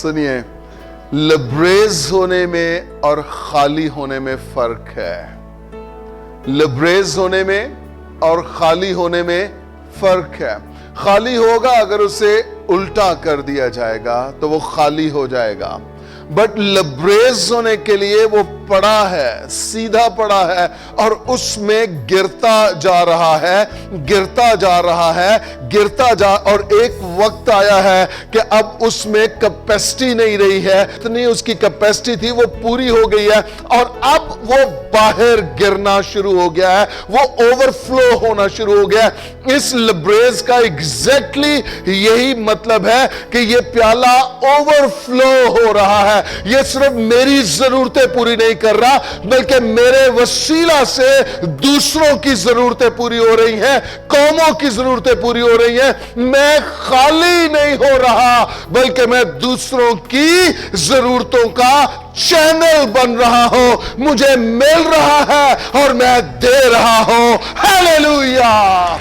سنیے، لبریز ہونے میں اور خالی ہونے میں فرق ہے۔ لبریز ہونے میں اور خالی ہونے میں فرق ہے۔ خالی ہوگا اگر اسے الٹا کر دیا جائے گا تو وہ خالی ہو جائے گا، بٹ لبریز ہونے کے لیے وہ پڑا ہے، سیدھا پڑا ہے اور اس میں گرتا جا رہا ہے، گرتا جا رہا ہے، گرتا جا، اور ایک وقت آیا ہے کہ اب اس میں کیپیسٹی نہیں رہی ہے، اتنی اس کی کیپیسٹی تھی وہ پوری ہو گئی ہے اور اب وہ باہر گرنا شروع ہو گیا ہے، وہ اوور فلو ہونا شروع ہو گیا ہے۔ اس لبریز کا ایگزیکٹلی یہی مطلب ہے کہ یہ پیالہ اوور فلو ہو رہا ہے، یہ صرف میری ضرورتیں پوری نہیں کر رہا بلکہ میرے وسیلہ سے دوسروں کی ضرورتیں پوری ہو رہی ہیں، قوموں کی ضرورتیں پوری ہو رہی ہیں۔ میں خالی نہیں ہو رہا بلکہ میں دوسروں کی ضرورتوں کا چینل بن رہا ہوں، مجھے مل رہا ہے اور میں دے رہا ہوں۔ ہیلیلویا!